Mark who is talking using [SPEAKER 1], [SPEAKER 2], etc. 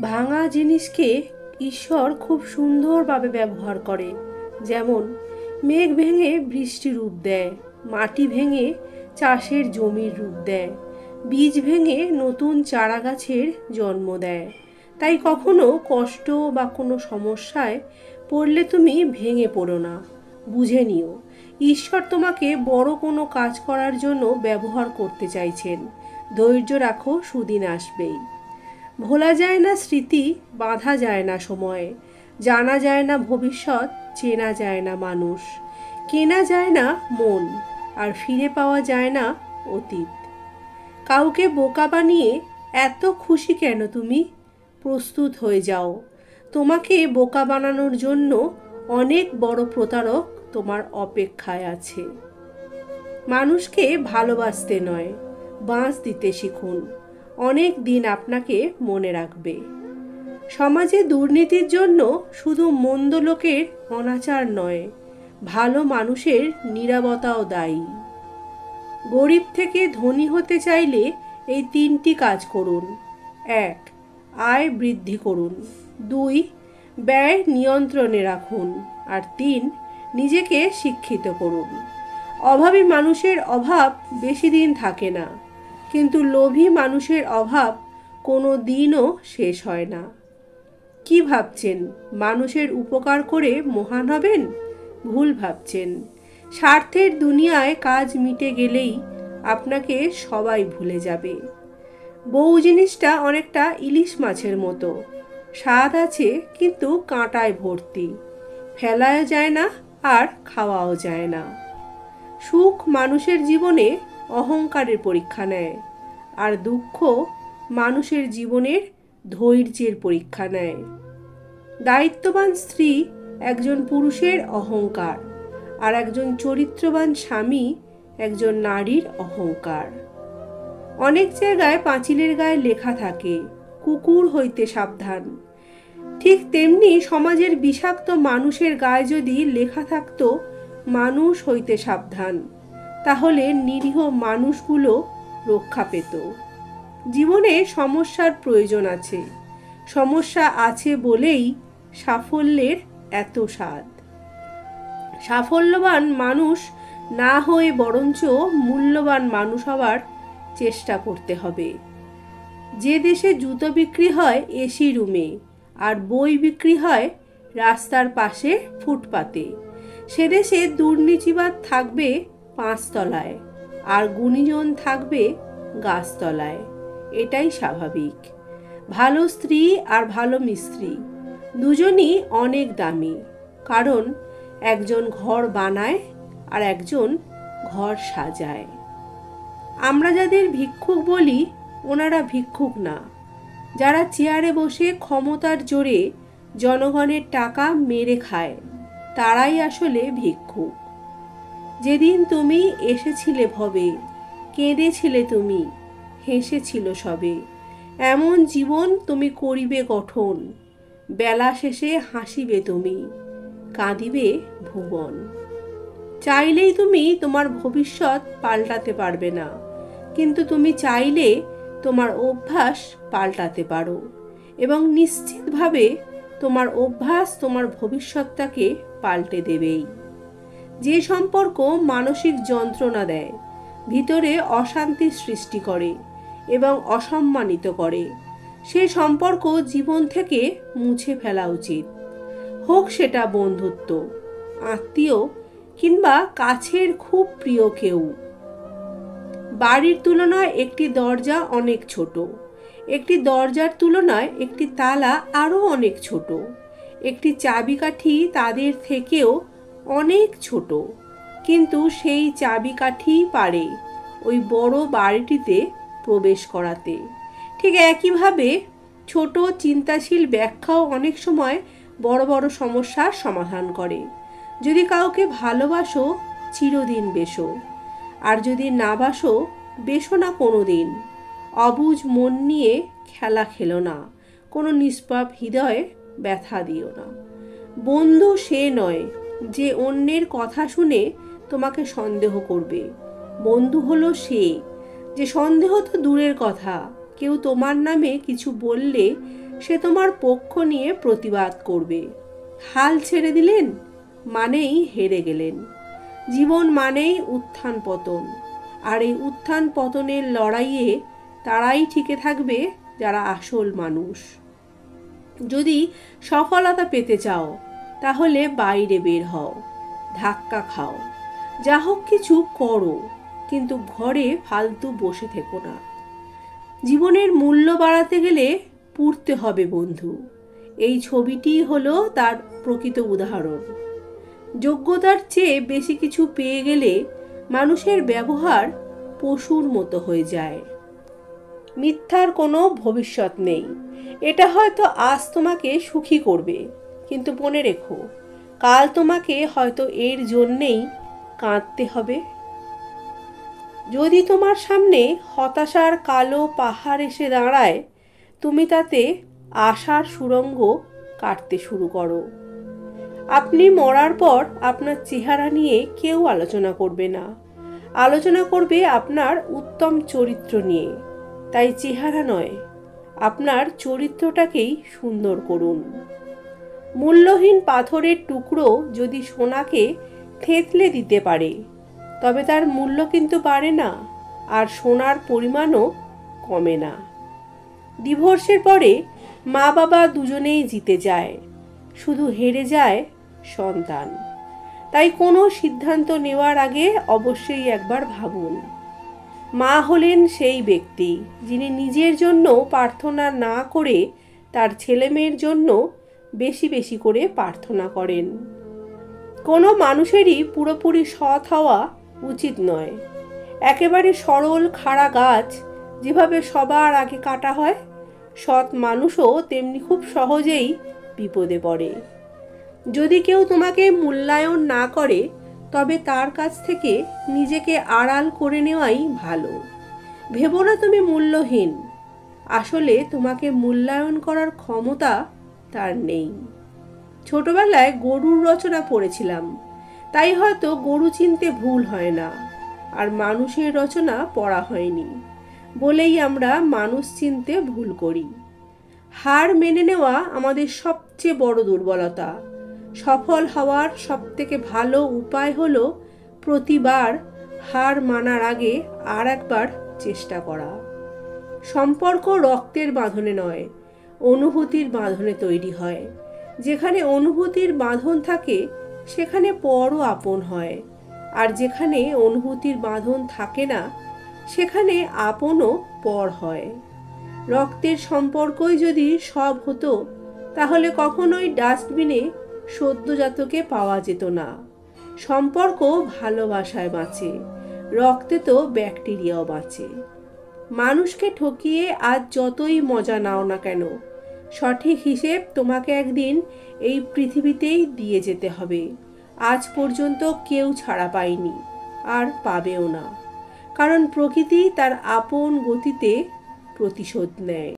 [SPEAKER 1] ভাঙা জিনিসকে ঈশ্বর খুব সুন্দরভাবে ব্যবহার করে। যেমন মেঘ ভেঙে বৃষ্টির রূপ দেয়, মাটি ভেঙে চাষের জমির রূপ দেয়, বীজ ভেঙে নতুন চারা গাছের জন্ম দেয়। তাই কখনো কষ্ট বা কোনো সমস্যায় পড়লে তুমি ভেঙে পড়ো না, বুঝে নিও ঈশ্বর তোমাকে বড় কোনো কাজ করার জন্য ব্যবহার করতে চাইছেন। ধৈর্য রাখো, সুদিন আসবেই। ভোলা যায় না স্মৃতি, বাঁধা যায় না সময়ে, জানা যায় না ভবিষ্যৎ, চেনা যায় না মানুষ, কেনা যায় না মন, আর ফিরে পাওয়া যায় না অতীত। কাউকে বোকা বানিয়ে এত খুশি কেন তুমি? প্রস্তুত হয়ে যাও, তোমাকে বোকা বানানোর জন্য অনেক বড় প্রতারক তোমার অপেক্ষায় আছে। মানুষকে ভালোবাসতে নয়, বাঁশ দিতে শিখুন, অনেক দিন আপনাকে মনে রাখবে। সমাজে দুর্নীতির জন্য শুধু মন্দ লোকের অনাচার নয়, ভালো মানুষের নীরবতাও দায়ী। গরিব থেকে ধনী হতে চাইলে এই 3টি কাজ করুন। 1. আয় বৃদ্ধি করুন। 2. ব্যয় নিয়ন্ত্রণে রাখুন। আর 3. নিজেকে শিক্ষিত করুন। অভাবী মানুষের অভাব বেশি দিন থাকে না, কিন্তু লোভী মানুষের অভাব কোনো দিনও শেষ হয় না। কি ভাবছেন মানুষের উপকার করে মহান হবেন? ভুল ভাবছেন। স্বার্থের দুনিয়ায় কাজ মিটে গেলেই আপনাকে সবাই ভুলে যাবে। বউ জিনিসটা অনেকটা ইলিশ মাছের মতো, স্বাদ আছে কিন্তু কাঁটায় ভর্তি, ফেলাও যায় না আর খাওয়াও যায় না। সুখ মানুষের জীবনে অহংকারের পরীক্ষা নেয়, আর দুঃখ মানুষের জীবনের ধৈর্যের পরীক্ষা নেয়। দায়িত্ববান স্ত্রী একজন পুরুষের অহংকার, আর একজন চরিত্রবান স্বামী একজন নারীর অহংকার। অনেক জায়গায় পাঁচিলের গায়ে লেখা থাকে, কুকুর হইতে সাবধান। ঠিক তেমনি সমাজের বিষাক্ত মানুষের গায়ে যদি লেখা থাকতো, মানুষ হইতে সাবধান, তাহলে নিরীহ মানুষগুলো রক্ষা পেত। জীবনে সমস্যার প্রয়োজন আছে, সমস্যা আছে বলেই সাফল্যের এত স্বাদ। সাফল্যবান মানুষ না হয়ে বরঞ্চ মূল্যবান মানুষ হওয়ার চেষ্টা করতে হবে। যে দেশে জুতো বিক্রি হয় এসি রুমে, আর বই বিক্রি হয় রাস্তার পাশে ফুটপাতে, সে দেশে দুর্নীতিবাদ থাকবে 5 তলায়, আর গুণীজন থাকবে গাছতলায়। এটাই স্বাভাবিক। ভালো স্ত্রী আর ভালো মিস্ত্রি দুজনই অনেক দামি, কারণ একজন ঘর বানায় আর একজন ঘর সাজায়। আমরা যাদের ভিক্ষুক বলি, ওনারা ভিক্ষুক না। যারা চেয়ারে বসে ক্ষমতার জোরে জনগণের টাকা মেরে খায়, তারাই আসলে ভিক্ষুক। যেদিন তুমি এসেছিলে ভবে, কেঁদেছিলে তুমি, হেসেছিল সবে, এমন জীবন তুমি করিবে গঠন, বেলা শেষে হাসিবে তুমি, কাঁদিবে ভুবন। চাইলেই তুমি তোমার ভবিষ্যৎ পাল্টাতে পারবে না, কিন্তু তুমি চাইলে তোমার অভ্যাস পাল্টাতে পারো, এবং নিশ্চিতভাবে তোমার অভ্যাস তোমার ভবিষ্যৎটাকে পাল্টে দেবেই। যে সম্পর্ক মানসিক যন্ত্রণা দেয়, ভিতরে অশান্তি সৃষ্টি করে এবং অসম্মানিত করে, সে সম্পর্ক জীবন থেকে মুছে ফেলা উচিত। হোক সেটা বন্ধুত্ব, আত্মীয়, কিংবা কাছের খুব প্রিয় কেউ। বাড়ির তুলনায় একটি দরজা অনেক ছোট, একটি দরজার তুলনায় একটি তালা আরও অনেক ছোট, একটি চাবিকাঠি তাদের থেকেও অনেক ছোট, কিন্তু সেই চাবিকাঠি পারে ওই বড় বাড়িটিতে প্রবেশ করাতে। ঠিক একইভাবে ছোট চিন্তাশীল ব্যাখ্যাও অনেক সময় বড় বড় সমস্যার সমাধান করে। যদি কাউকে ভালোবাসো, চিরদিন বেসো, আর যদি না বাসো, বেসো না কোনো দিন। অবুঝ মন নিয়ে খেলা খেলো না, কোনো নিষ্পাপ হৃদয়ে ব্যথা দিও না। বন্ধু সে নয় যে অন্যের কথা শুনে তোমাকে সন্দেহ করবে, বন্ধু হলো সে যে সন্দেহ তো দূরের কথা, কেউ তোমার নামে কিছু বললে সে তোমার পক্ষ নিয়ে প্রতিবাদ করবে। হাল ছেড়ে দিলেন মানেই হেরে গেলেন। জীবন মানেই উত্থান পতন, আর এই উত্থান পতনের লড়াইয়ে তারাই টিকে থাকবে যারা আসল মানুষ। যদি সফলতা পেতে চাও তাহলে বাইরে বের হও, ধাক্কা খাও, যা হোক কিছু করো, কিন্তু ঘরে ফালতু বসে থেকো না। জীবনের মূল্য বাড়াতে গেলে পুড়তে হবে বন্ধু। এই ছবিটি হলো তার প্রকৃত উদাহরণ। যোগ্যতার চেয়ে বেশি কিছু পেয়ে গেলে মানুষের ব্যবহার পশুর মতো হয়ে যায়। মিথ্যার কোনো ভবিষ্যৎ নেই। এটা হয়তো আজ তোমাকে সুখী করবে, কিন্তু মনে রেখো কাল তোমাকে হয়তো এর জন্যেই কাঁদতে হবে। যদি তোমার সামনে হতাশার কালো পাহাড় এসে দাঁড়ায়, তুমি তাতে আশার সুড়ঙ্গ কাটতে শুরু করো। আপনি মরার পর আপনার চেহারা নিয়ে কেউ আলোচনা করবে না, আলোচনা করবে আপনার উত্তম চরিত্র নিয়ে। তাই চেহারা নয়, আপনার চরিত্রটাকেই সুন্দর করুন। মূল্যহীন পাথরের টুকরো যদি সোনাকে থেতলে দিতে পারে, তবে তার মূল্য কিন্তু বাড়ে না, আর সোনার পরিমাণও কমে না। ডিভোর্সের পরে মা বাবা দুজনেই জিতে যায়, শুধু হেরে যায় সন্তান। তাই কোনো সিদ্ধান্ত নেওয়ার আগে অবশ্যই একবার ভাবুন। মা হলেন সেই ব্যক্তি যিনি নিজের জন্য প্রার্থনা না করে তার ছেলেমেয়ের জন্য বেশি বেশি করে প্রার্থনা করেন। কোনো মানুষেরই পুরোপুরি সৎ হওয়া উচিত নয়। একেবারে সরল খাড়া গাছ যেভাবে সবার আগে কাটা হয়, সৎ মানুষও তেমনি খুব সহজেই বিপদে পড়ে। যদি কেউ তোমাকে মূল্যায়ন না করে, তবে তার কাছ থেকে নিজেকে আড়াল করে নেওয়াই ভালো। ভেবো না তুমি মূল্যহীন, আসলে তোমাকে মূল্যায়ন করার ক্ষমতা তার নেই। ছোটবেলায় গরুর রচনা পড়েছিলাম, তাই হয়তো গরু চিনতে ভুল হয় না, আর মানুষের রচনা পড়া হয়নি বলেই আমরা মানুষ চিনতে ভুল করি। হার মেনে নেওয়া আমাদের সবচেয়ে বড় দুর্বলতা। সফল হওয়ার সবথেকে ভালো উপায় হলো প্রতিবার হার মানার আগে আর একবার চেষ্টা করা। সম্পর্ক রক্তের বাঁধনে নয়, অনুভূতির বাঁধনে তৈরি হয়। যেখানে অনুভূতির বাঁধন থাকে সেখানে পরও আপন হয়, আর যেখানে অনুভূতির বাঁধন থাকে না সেখানে আপনও পর হয়। রক্তের সম্পর্কই যদি সব হতো, তাহলে কখনোই ডাস্টবিনে সদ্যজাতকে পাওয়া যেত না। সম্পর্ক ভালোবাসায় বাঁচে, রক্তে তো ব্যাকটেরিয়াও বাঁচে। মানুষকে ঠকিয়ে আজ যতই মজা নাও না কেন, সঠিক হিসেব তোমাকে একদিন এই পৃথিবীতেই দিয়ে যেতে হবে। আজ পর্যন্ত কেউ ছাড়া পায়নি, আর পাবেও না, কারণ প্রকৃতি তার আপন গতিতে প্রতিশোধ নেয়।